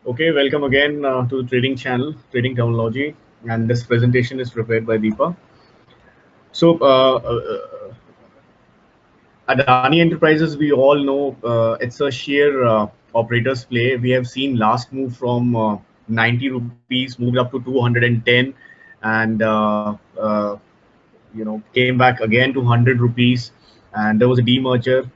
Okay, welcome again to the trading channel, Trading Terminology, and this presentation is prepared by Deepa. So, Adani Enterprises, we all know it's a sheer operators play. We have seen last move from 90 rupees, moved up to 210, and came back again to 100 rupees, and there was a demerger,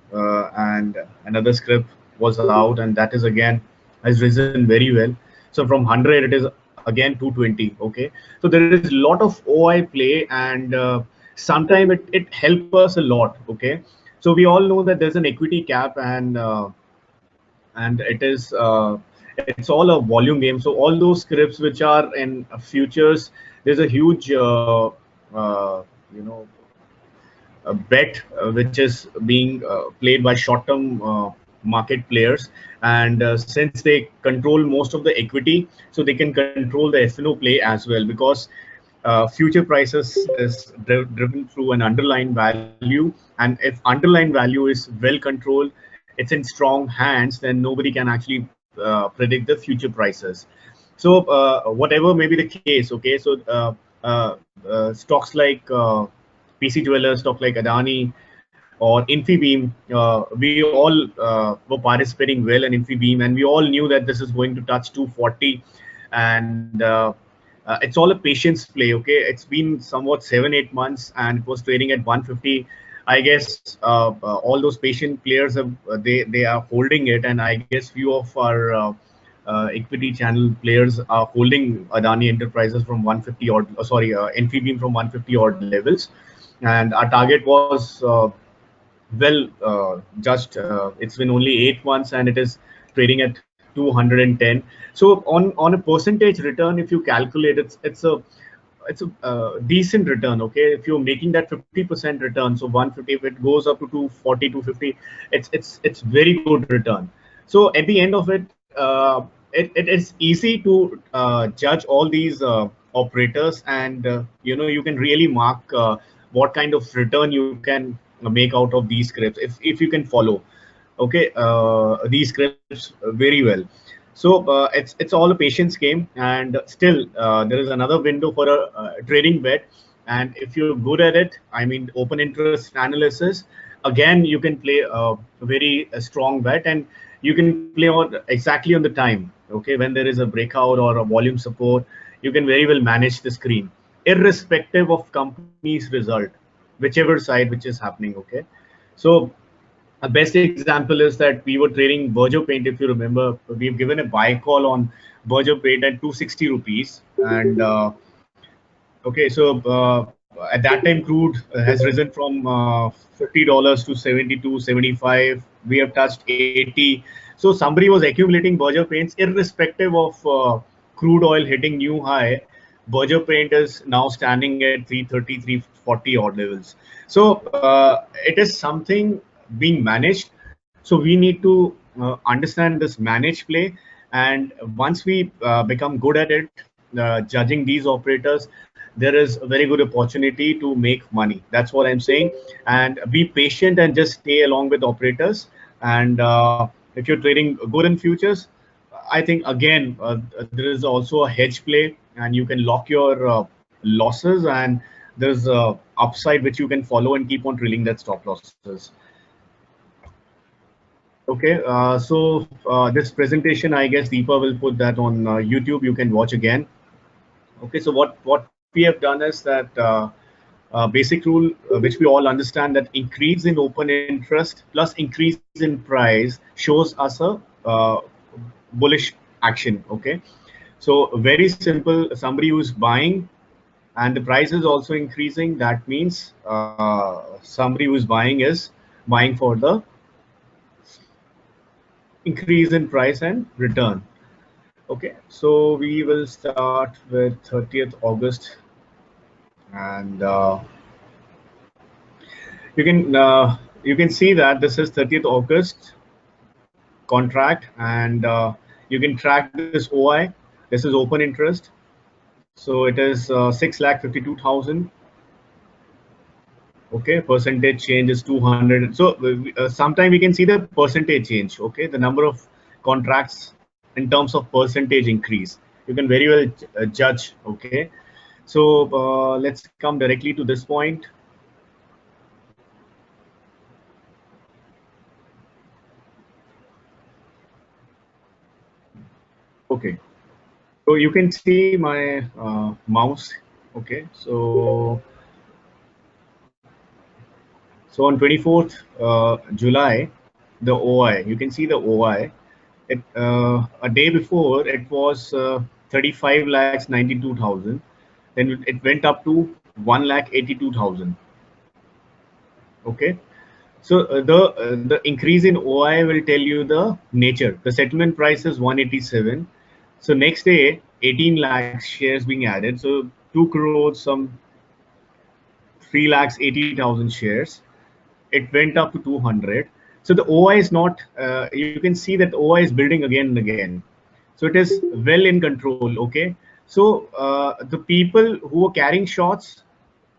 and another script was out, and that is again has risen very well. So from 100 it is again 220. Okay, so there is a lot of OI play, and sometimes it helps us a lot. Okay, so we all know that there's an equity cap, and it's all a volume game. So all those scripts which are in futures, there's a huge you know a bet which is being played by short-term market players, and since they control most of the equity, so they can control the FNO play as well, because future prices is driven through an underlying value, and if underlying value is well controlled, it's in strong hands, then nobody can actually predict the future prices. So whatever may be the case, okay, so stocks like PC Jewelers, stock like Adani or Infibeam, we all were participating well in Infibeam, and we all knew that this is going to touch 240, and it's all a patience play. Okay, it's been somewhat 7-8 months, and it was trading at 150. I guess all those patient players have they are holding it, and I guess few of our equity channel players are holding Adani Enterprises from 150 odd, Infibeam from 150 odd levels, and our target was well just it's been only 8 months, and it is trading at 210. So on a percentage return, if you calculate, it's a decent return. Okay, if you're making that 50% return, so 150, if it goes up to 240, 250, it's very good return. So at the end of it, it is easy to judge all these operators, and you can really mark what kind of return you can make out of these scripts if you can follow, okay, these scripts very well. So it's all a patience game, and still there is another window for a trading bet, and if you're good at it, I mean open interest analysis, again you can play a very strong bet, and you can play on exactly on the time. Okay, when there is a breakout or a volume support, you can very well manage the screen irrespective of company's result, whichever side which is happening. Okay, so a best example is that we were trading Berger Paint. If you remember, we've given a buy call on Berger Paint at 260 rupees, and okay, so at that time crude has risen from $50 to 72, 75. We have touched 80. So somebody was accumulating Berger Paints irrespective of crude oil hitting new high. Berger Paint is now standing at 330, 340 odd levels. So it is something being managed. So we need to understand this managed play, and once we become good at it, judging these operators, there is a very good opportunity to make money. That's what I'm saying. And be patient and just stay along with operators. And if you're trading good in futures, I think again there is also a hedge play, and you can lock your losses, and there's upside which you can follow and keep on drilling that stop losses. Okay, so this presentation, I guess Deepa will put that on YouTube. You can watch again. Okay, so what we have done is that basic rule which we all understand, that increase in open interest plus increase in price shows us a bullish action. Okay, so very simple. Somebody who's buying and the price is also increasing, that means somebody who's buying is buying for the increase in price and return. Okay, so we will start with 30th August, and you can see that this is 30th August contract, and you can track this OI. This is open interest, so it is 6,52,000. Okay, percentage change is 200. So sometime we can see the percentage change. Okay, the number of contracts in terms of percentage increase. You can very well judge. Okay, so let's come directly to this point. Okay, so you can see my mouse. Okay, so on 24th July, the OI, you can see the OI. A day before it was 35 lakhs 92,000. Then it went up to 1 lakh 82,000. Okay. So the increase in OI will tell you the nature. The settlement price is 187. So next day, 18 lakhs shares being added. So 2 crores, some 3 lakhs 80,000 shares. It went up to 200. So the OI is not, you can see that OI is building again and again. So it is well in control. Okay. So the people who were carrying shots,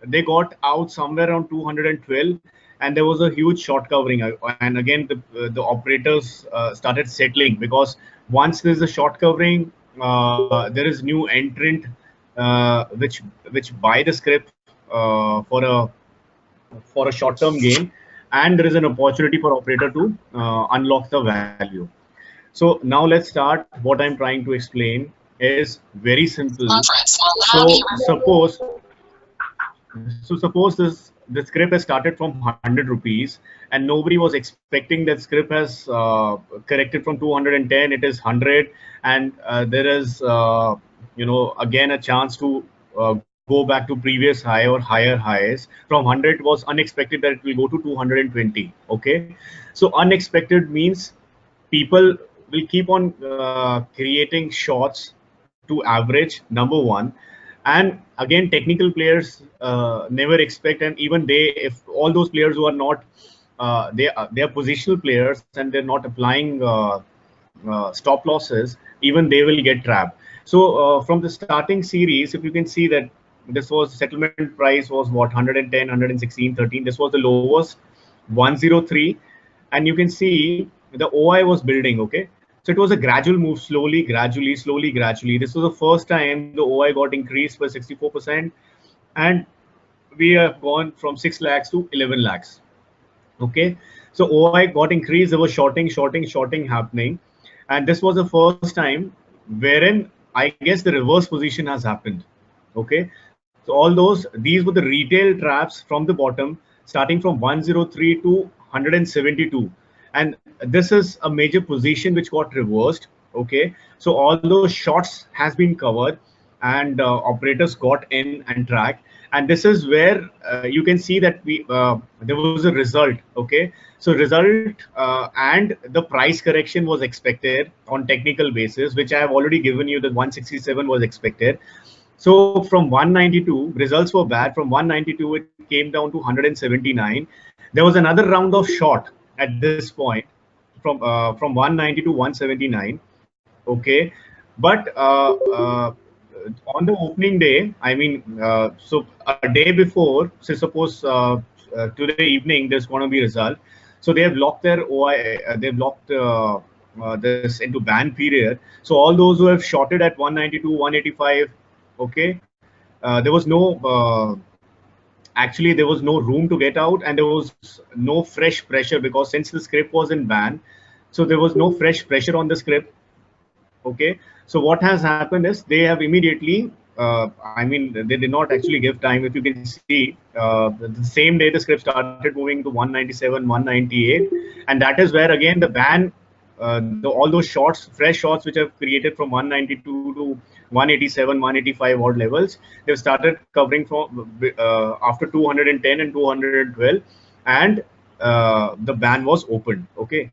they got out somewhere around 212, and there was a huge short covering. And again, the operators started settling, because once there's a short covering, there is new entrant which buy the script for a short-term gain, and there is an opportunity for operator to unlock the value. So now let's start. What I'm trying to explain is very simple. Suppose this script has started from 100 rupees, and nobody was expecting that script has corrected from 210. It is 100, and there is again a chance to go back to previous high or higher highs. From 100 was unexpected that it will go to 220. Okay, so unexpected means people will keep on creating shots to average, number one. And again, technical players never expect, and even they, if all those players who are not they are positional players and they're not applying stop losses, even they will get trapped. So from the starting series, if you can see that this was settlement price was what, 110, 116, 13. This was the lowest, 103, and you can see the OI was building. Okay, so it was a gradual move, slowly, gradually, slowly, gradually. This was the first time the OI got increased by 64%, and we have gone from 6 lakhs to 11 lakhs. Okay, so OI got increased. There was shorting happening, and this was the first time wherein I guess the reverse position has happened. Okay, so these were the retail traps from the bottom, starting from 103 to 172, and this is a major position which got reversed. Okay, so all those shots has been covered, and operators got in and tracked, and this is where you can see that there was a result. Okay, so result and the price correction was expected on technical basis, which I have already given you. That 167 was expected. So from 192, results were bad. From 192, it came down to 179. There was another round of short at this point from 190 to 179. Okay, but on the opening day, I mean, so a day before, so suppose today evening there's going to be result. So they have locked their OI, they've locked this into ban period. So all those who have shorted at 192, 185, okay, there was no actually there was no room to get out, and there was no fresh pressure, because since the script was in ban, so there was no fresh pressure on the script. Okay, so what has happened is they have immediately I mean, they did not actually give time. If you can see, the same day the script started moving to 197, 198, and that is where again the ban, all those shots, fresh shots which have created from 192 to 187, 185 odd levels, they've started covering from after 210 and 212, and the ban was opened. Okay,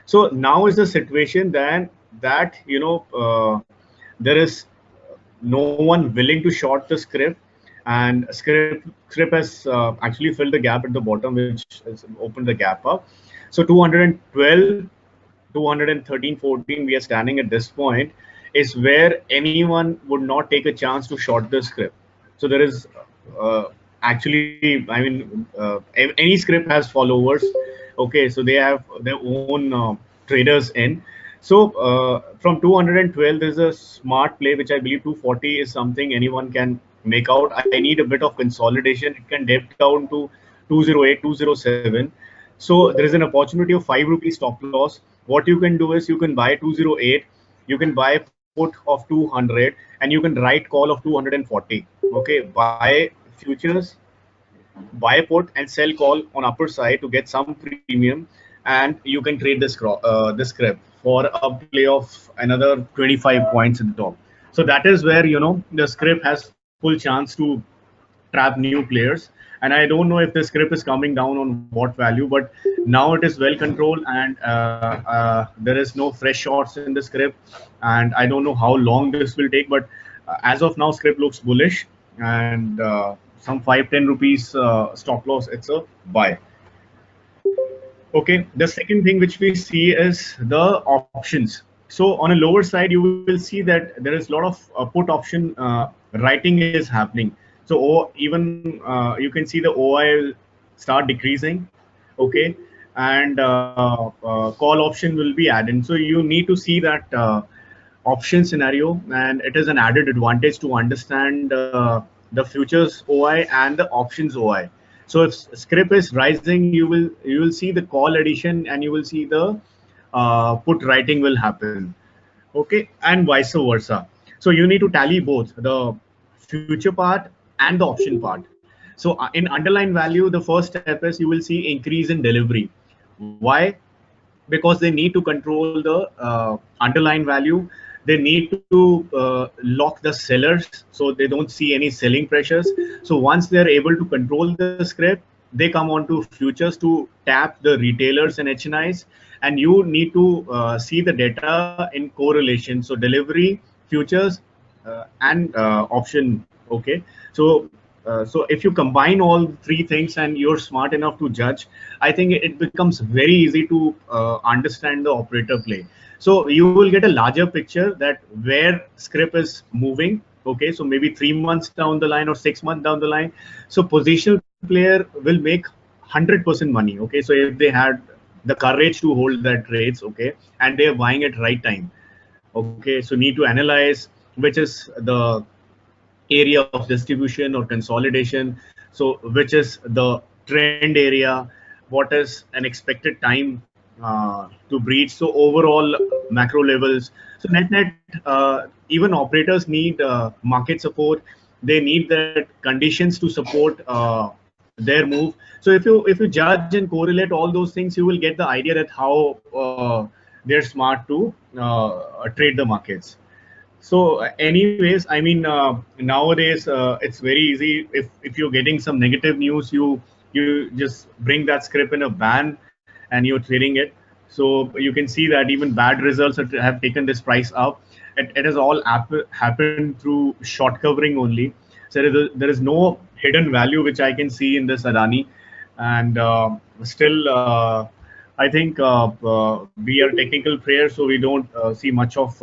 so now is the situation that there is no one willing to short the script, and script has actually filled the gap at the bottom, which has opened the gap up. So 212, 213, 14, we are standing at this point, is where anyone would not take a chance to short the script. So there is actually, I mean, any script has followers. Okay, so they have their own traders in. So from 212, there's a smart play, which I believe 240 is something anyone can make out. I need a bit of consolidation. It can dip down to 208, 207. So there is an opportunity of 5 rupees stop loss. What you can do is you can buy 208, you can buy put of 200, and you can write call of 240. Okay, buy futures, buy put and sell call on upper side to get some premium, and you can trade this script for a play of another 25 points at the top. So that is where the script has full chance to trap new players. And I don't know if the script is coming down on what value, but now it is well controlled, and there is no fresh shots in the script. And I don't know how long this will take, but as of now, script looks bullish, and some 5-10 rupees stop loss. It's a buy. Okay, the second thing which we see is the options. So on a lower side, you will see that there is a lot of put option writing is happening. So even you can see the OI will start decreasing. Okay, and call option will be added. So you need to see that option scenario, and it is an added advantage to understand the futures OI and the options OI. So if script is rising, you will see the call addition, and you will see the put writing will happen. Okay, and vice versa. So you need to tally both the future part and the option part. So in underlying value, the first step is you will see increase in delivery. Why? Because they need to control the underlying value. They need to lock the sellers so they don't see any selling pressures. So once they're able to control the script, they come on to futures to tap the retailers and HNIs, and you need to see the data in correlation. So delivery, futures, and option. Okay, so if you combine all three things and you're smart enough to judge, I think it becomes very easy to understand the operator play. So you will get a larger picture that where script is moving. Okay, so maybe 3 months down the line or 6 months down the line. So positional player will make 100% money. Okay, so if they had the courage to hold that trades, okay, and they're buying at right time. Okay, so need to analyze which is the area of distribution or consolidation. So which is the trend area, what is an expected time to breach. So overall macro levels. So net even operators need market support. They need that conditions to support their move. So if you judge and correlate all those things, you will get the idea that how they're smart to trade the markets. So, anyways, I mean, nowadays it's very easy. If you're getting some negative news, you just bring that script in a ban, and you're trading it. So you can see that even bad results have taken this price up. It has all happened through short covering only. So there is no hidden value which I can see in this Adani, and still. I think we are technical players, so we don't see much of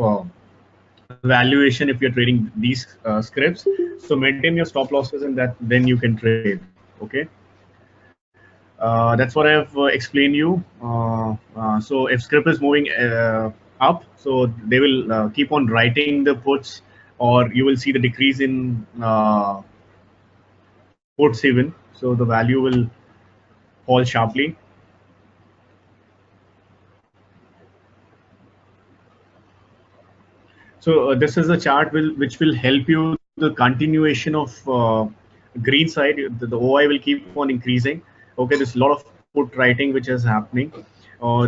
valuation if you're trading these scripts. So maintain your stop losses, and that then you can trade. Okay, that's what I've explained you. So if script is moving up, so they will keep on writing the puts, or you will see the decrease in puts even. So the value will fall sharply. So this is a chart which will help you the continuation of green side. The OI will keep on increasing. Okay, there's a lot of put writing which is happening.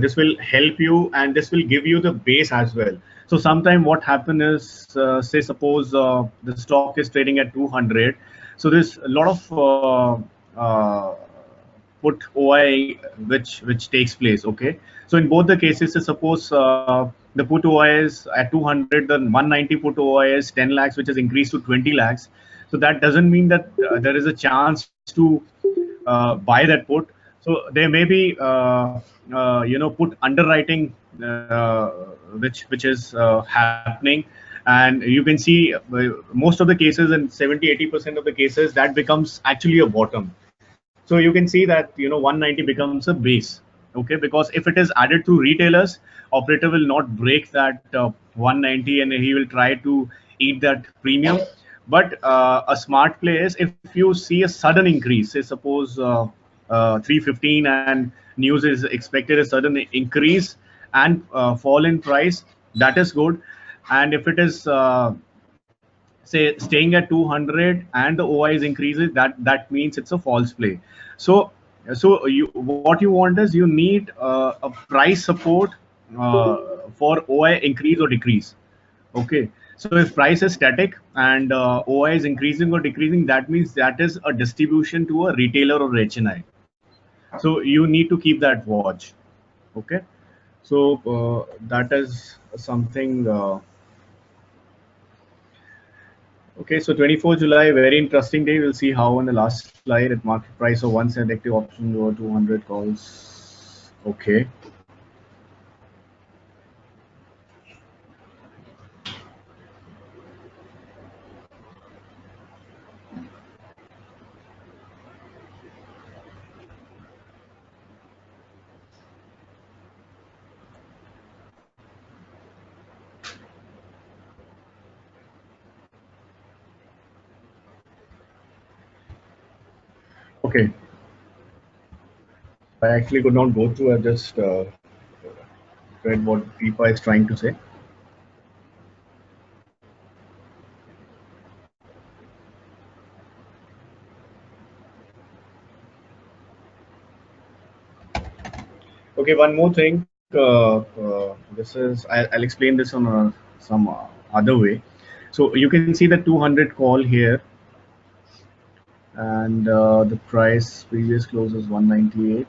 This will help you, and this will give you the base as well. So sometime what happen is, say suppose the stock is trading at 200. So there's a lot of put OI which takes place. Okay, so in both the cases, suppose the put OI is at 200, the 190 put OI is 10 lakhs, which has increased to 20 lakhs. So that doesn't mean that there is a chance to buy that put. So there may be put underwriting which is happening, and you can see most of the cases, in 70-80% of the cases, that becomes actually a bottom. So you can see that 190 becomes a base. Okay, because if it is added through retailers, operator will not break that 190, and he will try to eat that premium. But a smart play is if you see a sudden increase, say suppose 315 and news is expected a sudden increase and fall in price, that is good. And if it is say staying at 200 and the OI is increases, that means it's a false play. So you what you want is you need a price support for OI increase or decrease. Okay, so if price is static and OI is increasing or decreasing, that means that is a distribution to a retailer or HNI. So you need to keep that watch. Okay, so that is something. Okay, so 24 July, very interesting day. We'll see how on the last slide at market price of one selective option over 200 calls. Okay. Okay. I actually could not go through. I just read what Deepa is trying to say. Okay, one more thing. This is I'll explain this on some other way. So you can see the 200 call here, and the price previous close is 198.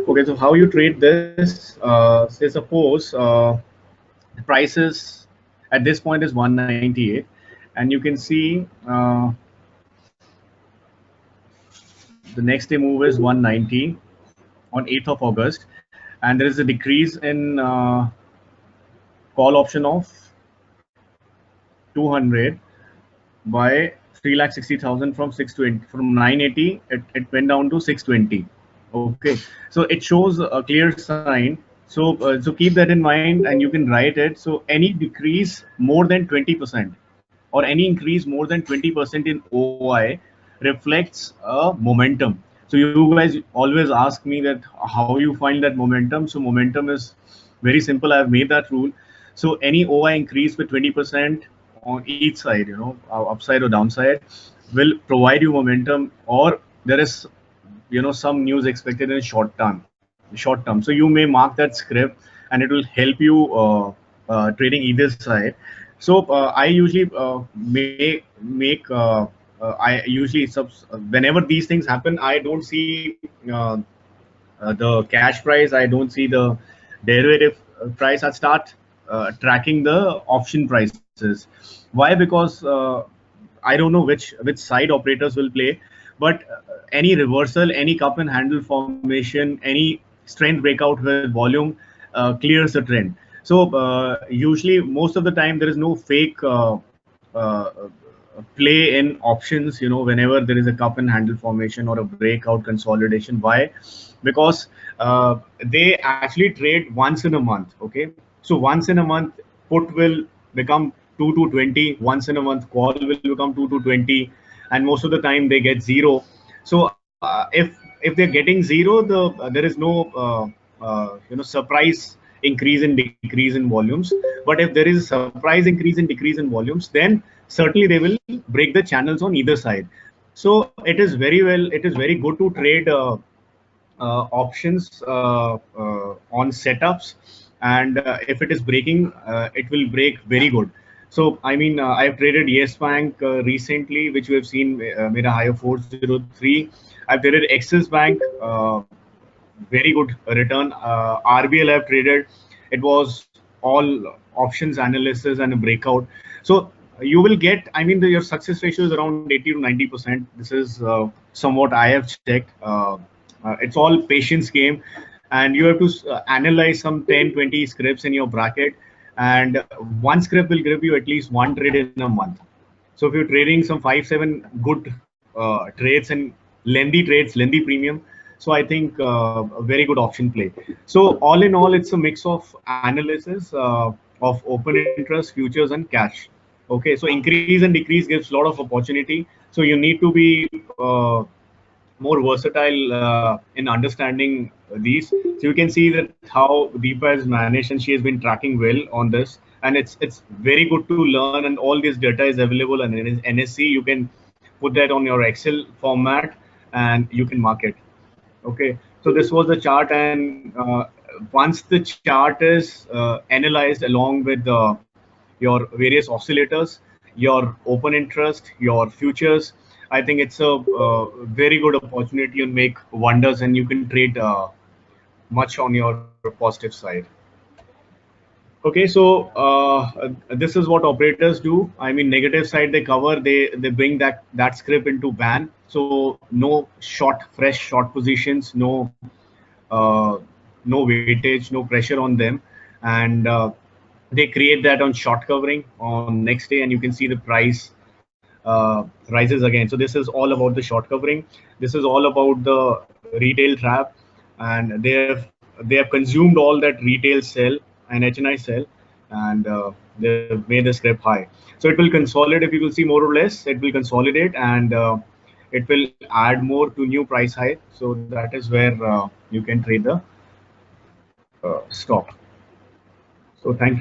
Okay, so how you trade this? Say suppose the prices at this point is 198, and you can see the next day move is 190 on 8th of August, and there is a decrease in call option of 200 by 3,60,000 from 620, from 980 it went down to 620. Okay, so it shows a clear sign. So so keep that in mind and you can write it. So any decrease more than 20% or any increase more than 20% in OI reflects a momentum. So you guys always ask me that how you find that momentum. So momentum is very simple. I've made that rule. So any OI increase with 20% on each side, you know, upside or downside, will provide you momentum, or there is, you know, some news expected in short term. So you may mark that script and it will help you trading either side. So I usually make I usually whenever these things happen, I don't see the cash price, I don't see the derivative price. I start tracking the option prices. Why? Because I don't know which side operators will play, but any reversal, any cup and handle formation, any strength breakout with volume clears the trend. So usually, most of the time, there is no fake uh, play in options. You know, whenever there is a cup and handle formation or a breakout consolidation. Why? Because they actually trade once in a month. Okay, so once in a month, put will become 2 to 20. Once in a month, call will become 2 to 20, and most of the time they get zero. So if they're getting zero, there is no you know, surprise increase and decrease in volumes. But if there is a surprise increase and decrease in volumes, then certainly they will break the channels on either side. So it is very well, it is very good to trade options on setups, and if it is breaking, it will break very good. So I mean, I've traded Yes Bank recently, which we have seen made a high of 403. I've traded Axis Bank, very good return. RBL I've traded, it was all options analysis and a breakout. So you will get, I mean, your success ratio is around 80 to 90%. This is somewhat I have checked. It's all patience game, and you have to analyze some 10-20 scripts in your bracket, and one script will give you at least one trade in a month. So if you're trading some 5-7 good trades and lengthy trades, lengthy premium. So I think a very good option play. So all in all, it's a mix of analysis of open interest, futures, and cash. Okay, so increase and decrease gives a lot of opportunity. So you need to be more versatile in understanding these. So you can see that how Deepa has managed, and she has been tracking well on this. And it's very good to learn, and all this data is available. And in NSC, you can put that on your Excel format, and you can mark it. Okay, so this was the chart, and once the chart is analyzed along with your various oscillators, your open interest, your futures, I think it's a very good opportunity to make wonders, and you can trade much on your positive side. Okay, so this is what operators do. I mean, negative side they cover, they bring that script into ban. So no short, fresh short positions, uh, no weightage, no pressure on them, and they create that on short covering on next day, and you can see the price rises again. So this is all about the short covering. This is all about the retail trap, and they have consumed all that retail sell and HNI sell, and they've made the script high. So it will consolidate. If you will see more or less, it will consolidate, and it will add more to new price high. So that is where you can trade the stock. So thank you.